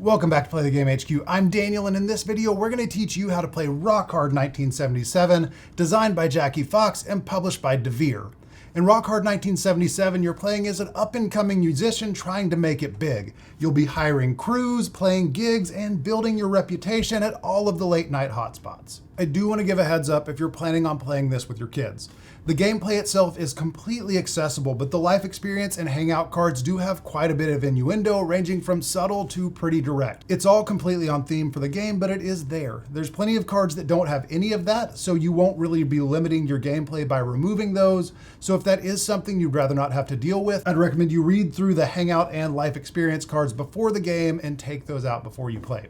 Welcome back to Play the Game HQ. I'm Daniel, and in this video, we're going to teach you how to play Rock Hard 1977, designed by Jackie Fox and published by DeVere. In Rock Hard 1977, you're playing as an up-and-coming musician trying to make it big. You'll be hiring crews, playing gigs, and building your reputation at all of the late-night hotspots. I do want to give a heads up if you're planning on playing this with your kids. The gameplay itself is completely accessible, but the life experience and hangout cards do have quite a bit of innuendo, ranging from subtle to pretty direct. It's all completely on theme for the game, but it is there. There's plenty of cards that don't have any of that, so you won't really be limiting your gameplay by removing those. So if that is something you'd rather not have to deal with, I'd recommend you read through the hangout and life experience cards before the game and take those out before you play.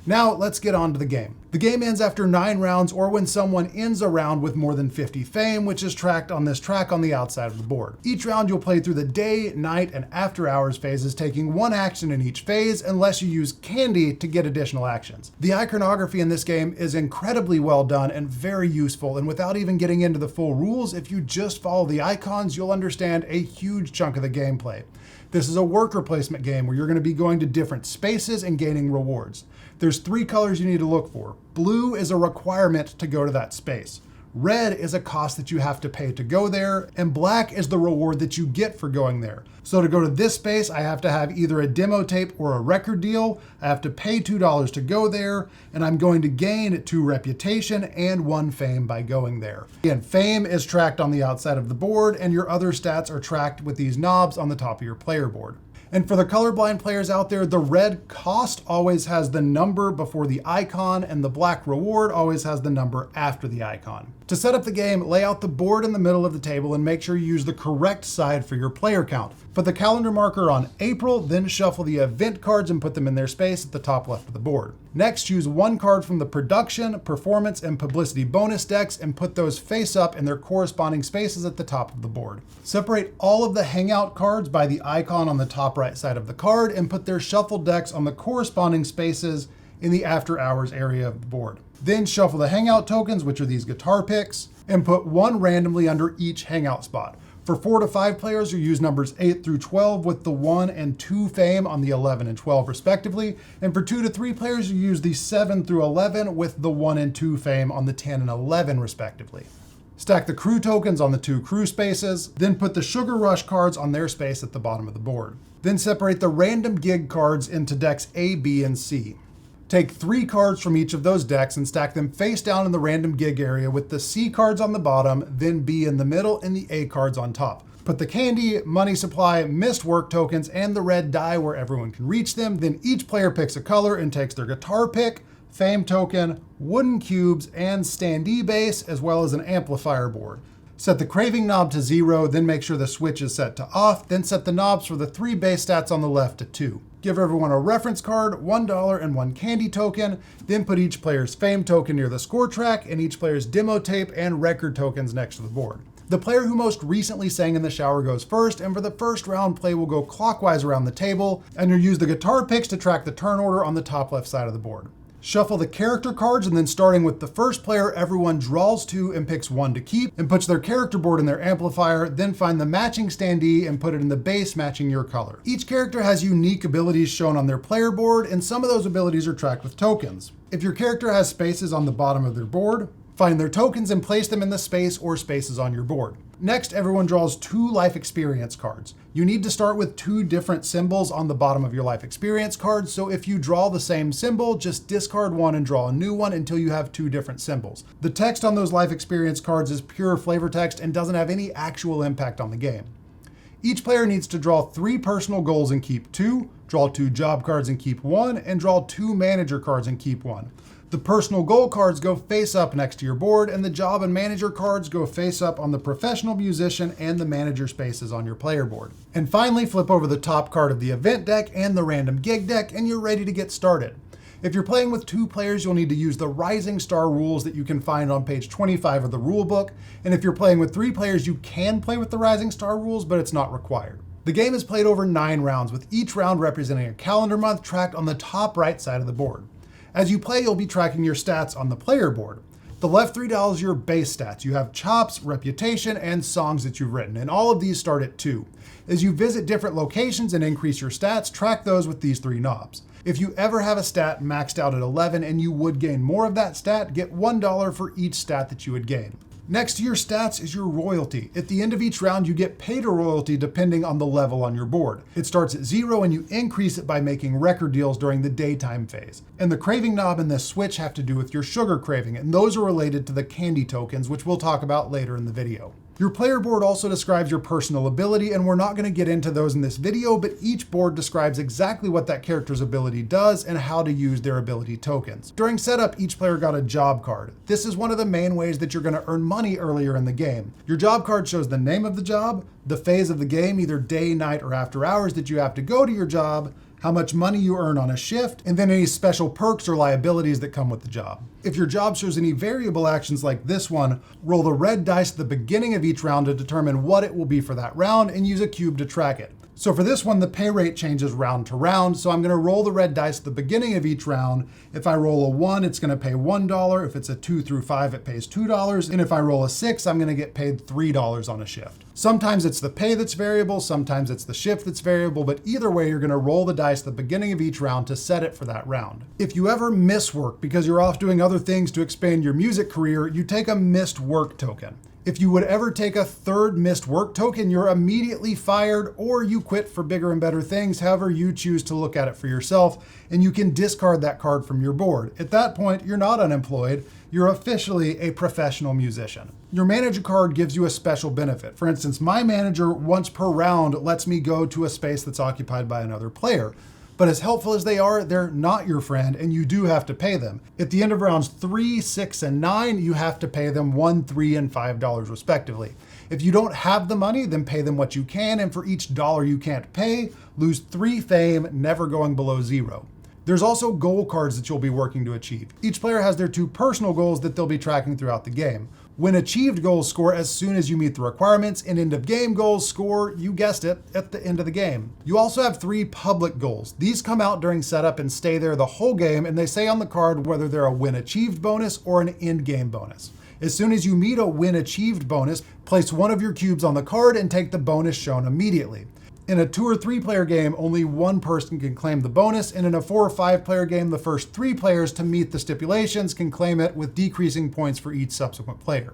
Now let's get on to the game. The game ends after 9 rounds or when someone ends a round with more than 50 fame, which is tracked on this track on the outside of the board. Each round you'll play through the day, night, and after hours phases, taking one action in each phase unless you use candy to get additional actions. The iconography in this game is incredibly well done and very useful, and without even getting into the full rules, if you just follow the icons, you'll understand a huge chunk of the gameplay. This is a worker placement game where you're going to be going to different spaces and gaining rewards. There's 3 colors you need to look for. Blue is a requirement to go to that space. Red is a cost that you have to pay to go there, and black is the reward that you get for going there. So to go to this space, I have to have either a demo tape or a record deal. I have to pay $2 to go there, and I'm going to gain 2 reputation and 1 fame by going there. Again, fame is tracked on the outside of the board, and your other stats are tracked with these knobs on the top of your player board. And for the colorblind players out there, the red cost always has the number before the icon, and the black reward always has the number after the icon. To set up the game, lay out the board in the middle of the table and make sure you use the correct side for your player count. Put the calendar marker on April, then shuffle the event cards and put them in their space at the top left of the board. Next, choose 1 card from the production, performance, and publicity bonus decks and put those face up in their corresponding spaces at the top of the board. Separate all of the hangout cards by the icon on the top right side of the card and put their shuffled decks on the corresponding spaces in the after hours area of the board. Then shuffle the hangout tokens, which are these guitar picks, and put 1 randomly under each hangout spot. For 4 to 5 players, you use numbers 8 through 12 with the 1 and 2 fame on the 11 and 12 respectively. And for 2 to 3 players, you use the 7 through 11 with the 1 and 2 fame on the 10 and 11 respectively. Stack the crew tokens on the 2 crew spaces, then put the Sugar Rush cards on their space at the bottom of the board. Then separate the random gig cards into decks A, B, and C. Take 3 cards from each of those decks and stack them face down in the random gig area with the C cards on the bottom, then B in the middle, and the A cards on top. Put the candy, money supply, missed work tokens, and the red die where everyone can reach them. Then each player picks a color and takes their guitar pick, fame token, wooden cubes, and standee base, as well as an amplifier board. Set the craving knob to 0, then make sure the switch is set to off, then set the knobs for the 3 base stats on the left to 2. Give everyone a reference card, $1 and 1 candy token, then put each player's fame token near the score track and each player's demo tape and record tokens next to the board. The player who most recently sang in the shower goes first, and for the first round, play will go clockwise around the table, and you'll use the guitar picks to track the turn order on the top left side of the board. Shuffle the character cards, and then starting with the first player, everyone draws 2 and picks 1 to keep and puts their character board in their amplifier, then find the matching standee and put it in the base matching your color. Each character has unique abilities shown on their player board, and some of those abilities are tracked with tokens. If your character has spaces on the bottom of their board, find their tokens and place them in the space or spaces on your board. Next, everyone draws 2 life experience cards. You need to start with 2 different symbols on the bottom of your life experience card, so if you draw the same symbol, just discard 1 and draw a new one until you have 2 different symbols. The text on those life experience cards is pure flavor text and doesn't have any actual impact on the game. Each player needs to draw 3 personal goals and keep 2, draw 2 job cards and keep 1, and draw 2 manager cards and keep 1. The personal goal cards go face up next to your board, and the job and manager cards go face up on the professional musician and the manager spaces on your player board. And finally, flip over the top card of the event deck and the random gig deck, and you're ready to get started. If you're playing with 2 players, you'll need to use the Rising Star rules that you can find on page 25 of the rule book. And if you're playing with 3 players, you can play with the Rising Star rules, but it's not required. The game is played over 9 rounds, with each round representing a calendar month tracked on the top right side of the board. As you play, you'll be tracking your stats on the player board. The left 3 dials are your base stats. You have chops, reputation, and songs that you've written, and all of these start at 2. As you visit different locations and increase your stats, track those with these 3 knobs. If you ever have a stat maxed out at 11 and you would gain more of that stat, get $1 for each stat that you would gain. Next to your stats is your royalty. At the end of each round, you get paid a royalty depending on the level on your board. It starts at 0 and you increase it by making record deals during the daytime phase. And the craving knob and the switch have to do with your sugar craving, and those are related to the candy tokens, which we'll talk about later in the video. Your player board also describes your personal ability, and we're not going to get into those in this video, but each board describes exactly what that character's ability does and how to use their ability tokens. During setup, each player got a job card. This is one of the main ways that you're going to earn money earlier in the game. Your job card shows the name of the job, the phase of the game, either day, night, or after hours that you have to go to your job, how much money you earn on a shift, and then any special perks or liabilities that come with the job. If your job shows any variable actions like this one, roll the red dice at the beginning of each round to determine what it will be for that round and use a cube to track it. So for this one, the pay rate changes round to round, so I'm gonna roll the red dice at the beginning of each round. If I roll a 1, it's gonna pay $1. If it's a 2 through 5, it pays $2. And if I roll a 6, I'm gonna get paid $3 on a shift. Sometimes it's the pay that's variable, sometimes it's the shift that's variable, but either way, you're gonna roll the dice at the beginning of each round to set it for that round. If you ever miss work because you're off doing other things to expand your music career, you take a missed work token. If you would ever take a third missed work token, you're immediately fired or you quit for bigger and better things, however you choose to look at it for yourself, and you can discard that card from your board. At that point, you're not unemployed, you're officially a professional musician. Your manager card gives you a special benefit. For instance, my manager once per round lets me go to a space that's occupied by another player. But as helpful as they are, they're not your friend and you do have to pay them. At the end of rounds 3, 6, and 9, you have to pay them $1, $3, and $5 respectively. If you don't have the money, then pay them what you can, and for each dollar you can't pay, lose 3 fame, never going below 0. There's also goal cards that you'll be working to achieve. Each player has their 2 personal goals that they'll be tracking throughout the game. When achieved goals score as soon as you meet the requirements, and end of game goals score, you guessed it, at the end of the game. You also have 3 public goals. These come out during setup and stay there the whole game, and they say on the card whether they're a win achieved bonus or an end game bonus. As soon as you meet a win achieved bonus, place one of your cubes on the card and take the bonus shown immediately. In a 2 or 3 player game, only one person can claim the bonus, and in a 4 or 5 player game, the first 3 players to meet the stipulations can claim it with decreasing points for each subsequent player.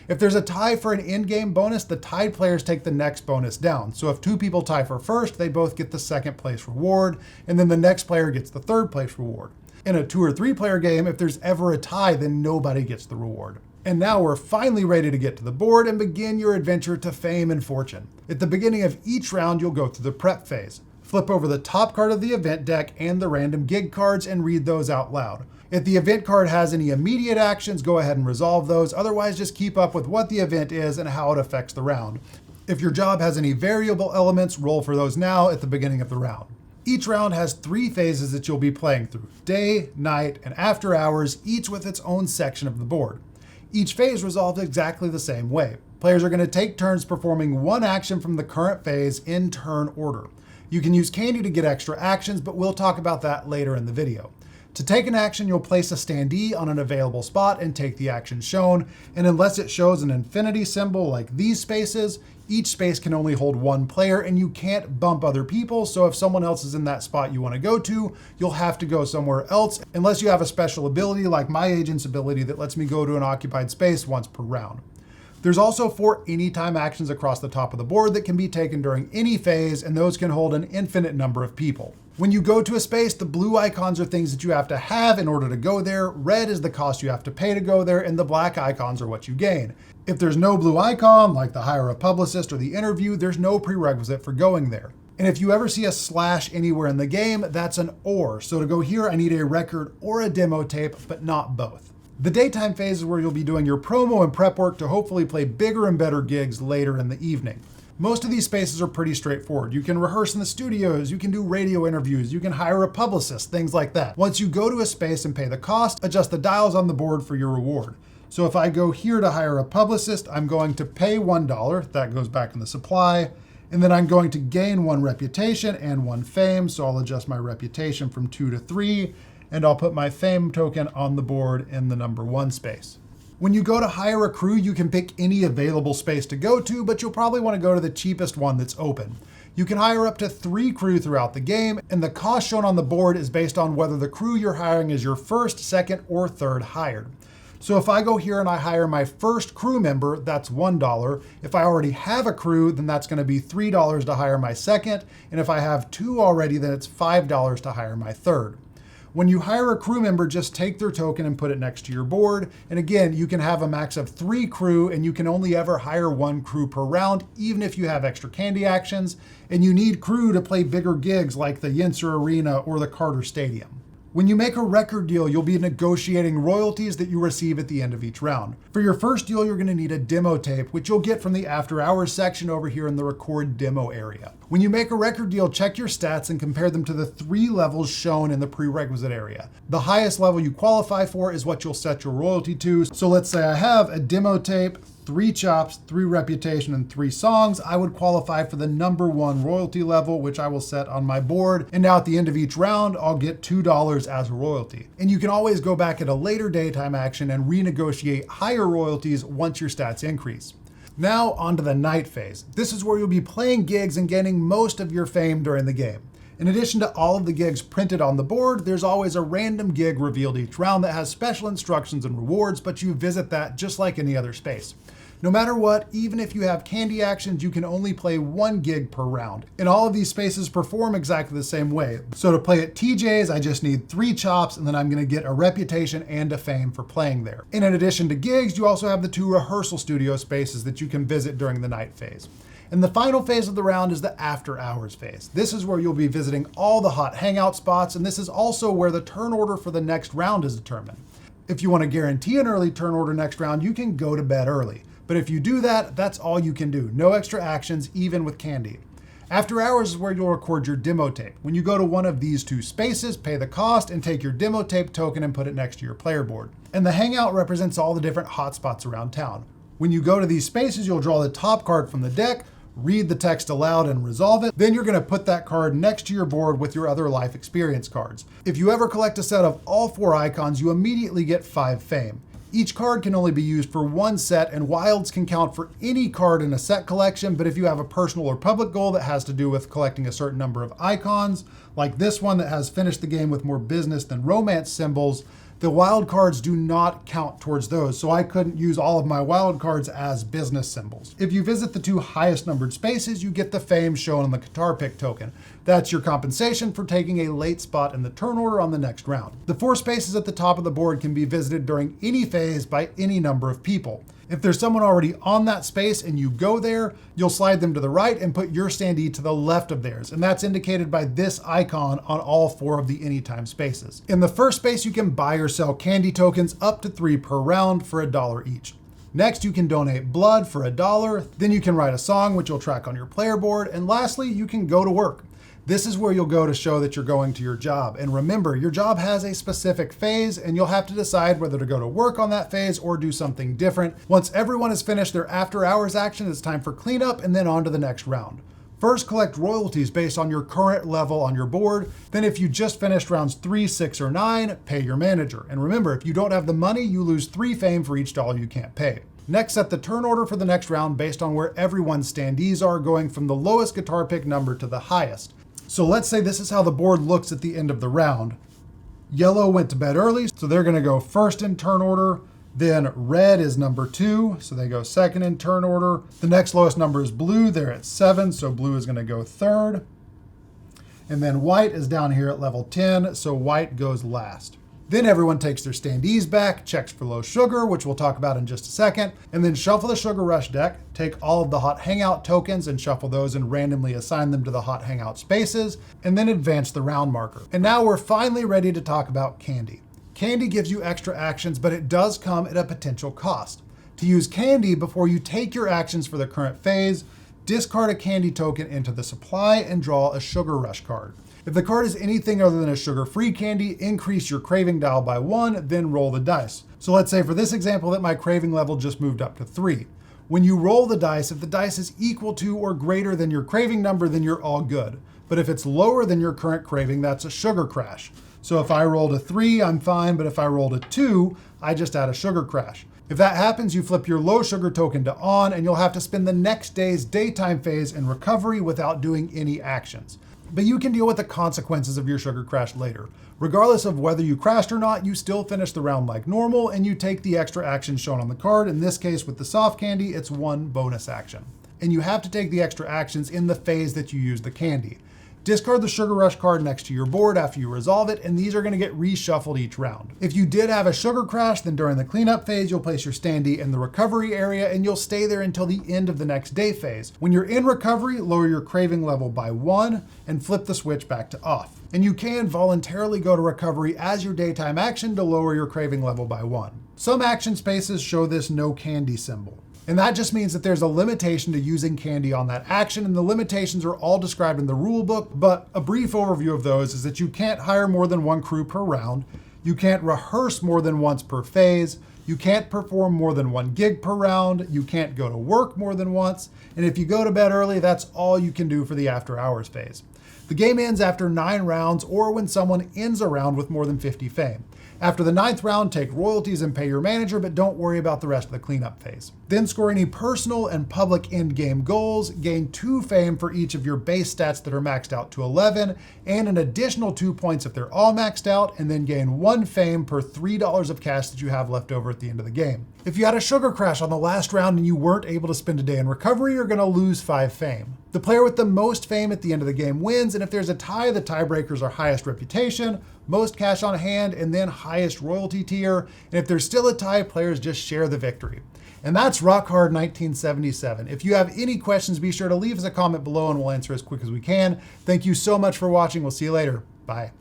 If there's a tie for an in-game bonus, the tied players take the next bonus down. So if 2 people tie for first, they both get the second place reward, and then the next player gets the third place reward. In a 2 or 3 player game, if there's ever a tie, then nobody gets the reward. And now we're finally ready to get to the board and begin your adventure to fame and fortune. At the beginning of each round, you'll go through the prep phase. Flip over the top card of the event deck and the random gig cards and read those out loud. If the event card has any immediate actions, go ahead and resolve those. Otherwise, just keep up with what the event is and how it affects the round. If your job has any variable elements, roll for those now at the beginning of the round. Each round has 3 phases that you'll be playing through: day, night, and after hours, each with its own section of the board. Each phase resolves exactly the same way. Players are going to take turns performing one action from the current phase in turn order. You can use candy to get extra actions, but we'll talk about that later in the video. To take an action, you'll place a standee on an available spot and take the action shown, and unless it shows an infinity symbol like these spaces, each space can only hold 1 player and you can't bump other people, so if someone else is in that spot you want to go to, you'll have to go somewhere else unless you have a special ability like my agent's ability that lets me go to an occupied space once per round. There's also 4 anytime actions across the top of the board that can be taken during any phase, and those can hold an infinite number of people. When you go to a space, the blue icons are things that you have to have in order to go there, red is the cost you have to pay to go there, and the black icons are what you gain. If there's no blue icon, like the hire a publicist or the interview, there's no prerequisite for going there. And if you ever see a slash anywhere in the game, that's an or. So to go here, I need a record or a demo tape, but not both. The daytime phase is where you'll be doing your promo and prep work to hopefully play bigger and better gigs later in the evening. Most of these spaces are pretty straightforward. You can rehearse in the studios, you can do radio interviews, you can hire a publicist, things like that. Once you go to a space and pay the cost, adjust the dials on the board for your reward. So if I go here to hire a publicist, I'm going to pay $1, that goes back in the supply, and then I'm going to gain 1 reputation and 1 fame, so I'll adjust my reputation from 2 to 3, and I'll put my fame token on the board in the number 1 space. When you go to hire a crew, you can pick any available space to go to, but you'll probably want to go to the cheapest one that's open. You can hire up to 3 crew throughout the game, and the cost shown on the board is based on whether the crew you're hiring is your first, second, or third hired. So if I go here and I hire my first crew member, that's $1. If I already have a crew, then that's going to be $3 to hire my second. And if I have 2 already, then it's $5 to hire my third. When you hire a crew member, just take their token and put it next to your board. And again, you can have a max of 3 crew, and you can only ever hire 1 crew per round, even if you have extra candy actions. And you need crew to play bigger gigs like the Yinzer Arena or the Carter Stadium. When you make a record deal, you'll be negotiating royalties that you receive at the end of each round. For your first deal, you're going to need a demo tape, which you'll get from the after hours section over here in the record demo area. When you make a record deal, check your stats and compare them to the 3 levels shown in the prerequisite area. The highest level you qualify for is what you'll set your royalty to. So let's say I have a demo tape, 3 chops, 3 reputation, and 3 songs. I would qualify for the number 1 royalty level, which I will set on my board. And now at the end of each round, I'll get $2 as a royalty. And you can always go back at a later daytime action and renegotiate higher royalties once your stats increase. Now onto the night phase. This is where you'll be playing gigs and gaining most of your fame during the game. In addition to all of the gigs printed on the board, there's always a random gig revealed each round that has special instructions and rewards, but you visit that just like any other space. No matter what, even if you have candy actions, you can only play 1 gig per round. And all of these spaces perform exactly the same way. So to play at TJ's, I just need 3 chops, and then I'm gonna get a reputation and a fame for playing there. And in addition to gigs, you also have the 2 rehearsal studio spaces that you can visit during the night phase. And the final phase of the round is the after hours phase. This is where you'll be visiting all the hot hangout spots, and this is also where the turn order for the next round is determined. If you want to guarantee an early turn order next round, you can go to bed early. But if you do that, that's all you can do. No extra actions, even with candy. After hours is where you'll record your demo tape. When you go to one of these 2 spaces, pay the cost and take your demo tape token and put it next to your player board. And the hangout represents all the different hotspots around town. When you go to these spaces, you'll draw the top card from the deck, read the text aloud and resolve it. Then you're going to put that card next to your board with your other life experience cards. If you ever collect a set of all 4 icons, you immediately get 5 fame. Each card can only be used for 1 set, and wilds can count for any card in a set collection, but if you have a personal or public goal that has to do with collecting a certain number of icons, like this one that has finished the game with more business than romance symbols, the wild cards do not count towards those, so I couldn't use all of my wild cards as business symbols. If you visit the 2 highest numbered spaces, you get the fame shown on the guitar pick token. That's your compensation for taking a late spot in the turn order on the next round. The 4 spaces at the top of the board can be visited during any phase by any number of people. If there's someone already on that space and you go there, you'll slide them to the right and put your standee to the left of theirs. And that's indicated by this icon on all 4 of the anytime spaces. In the first space, you can buy or sell candy tokens up to 3 per round for $1 each. Next, you can donate blood for $1. Then you can write a song, which you'll track on your player board. And lastly, you can go to work. This is where you'll go to show that you're going to your job. And remember, your job has a specific phase, and you'll have to decide whether to go to work on that phase or do something different. Once everyone has finished their after hours action, it's time for cleanup and then on to the next round. First, collect royalties based on your current level on your board. Then if you just finished rounds 3, 6, or 9, pay your manager. And remember, if you don't have the money, you lose 3 fame for each $1 you can't pay. Next, set the turn order for the next round based on where everyone's standees are, going from the lowest guitar pick number to the highest. So let's say this is how the board looks at the end of the round. Yellow went to bed early, so they're going to go first in turn order. Then red is number 2, so they go second in turn order. The next lowest number is blue. They're at 7, so blue is going to go third. And then white is down here at level 10, so white goes last. Then everyone takes their standees back, checks for low sugar, which we'll talk about in just a second, and then shuffle the Sugar Rush deck, take all of the Hot Hangout tokens and shuffle those and randomly assign them to the Hot Hangout spaces, and then advance the round marker. And now we're finally ready to talk about candy. Candy gives you extra actions, but it does come at a potential cost. To use candy before you take your actions for the current phase, discard a candy token into the supply and draw a Sugar Rush card. If the card is anything other than a sugar-free candy, increase your craving dial by 1, then roll the dice. So let's say for this example that my craving level just moved up to 3. When you roll the dice, if the dice is equal to or greater than your craving number, then you're all good. But if it's lower than your current craving, that's a sugar crash. So if I rolled a 3, I'm fine, but if I rolled a 2, I just had a sugar crash. If that happens, you flip your low sugar token to on, and you'll have to spend the next day's daytime phase in recovery without doing any actions. But you can deal with the consequences of your sugar crash later. Regardless of whether you crashed or not, you still finish the round like normal, and you take the extra action shown on the card. In this case, with the soft candy, it's 1 bonus action. And you have to take the extra actions in the phase that you use the candy. Discard the Sugar Rush card next to your board after you resolve it, and these are going to get reshuffled each round. If you did have a sugar crash, then during the cleanup phase, you'll place your standee in the recovery area, and you'll stay there until the end of the next day phase. When you're in recovery, lower your craving level by 1 and flip the switch back to off. And you can voluntarily go to recovery as your daytime action to lower your craving level by 1. Some action spaces show this no candy symbol. And that just means that there's a limitation to using candy on that action, and the limitations are all described in the rule book, but a brief overview of those is that you can't hire more than 1 crew per round, you can't rehearse more than once per phase, you can't perform more than 1 gig per round, you can't go to work more than once, and if you go to bed early, that's all you can do for the after hours phase. The game ends after 9 rounds or when someone ends a round with more than 50 fame. After the 9th round, take royalties and pay your manager, but don't worry about the rest of the cleanup phase. Then score any personal and public end-game goals, gain 2 fame for each of your base stats that are maxed out to 11, and an additional 2 points if they're all maxed out, and then gain 1 fame per $3 of cash that you have left over at the end of the game. If you had a sugar crash on the last round and you weren't able to spend a day in recovery, you're going to lose 5 fame. The player with the most fame at the end of the game wins, and if there's a tie, the tiebreakers are highest reputation, most cash on hand, and then highest royalty tier. And if there's still a tie, players just share the victory. And that's Rock Hard 1977. If you have any questions, be sure to leave us a comment below and we'll answer as quick as we can. Thank you so much for watching. We'll see you later. Bye.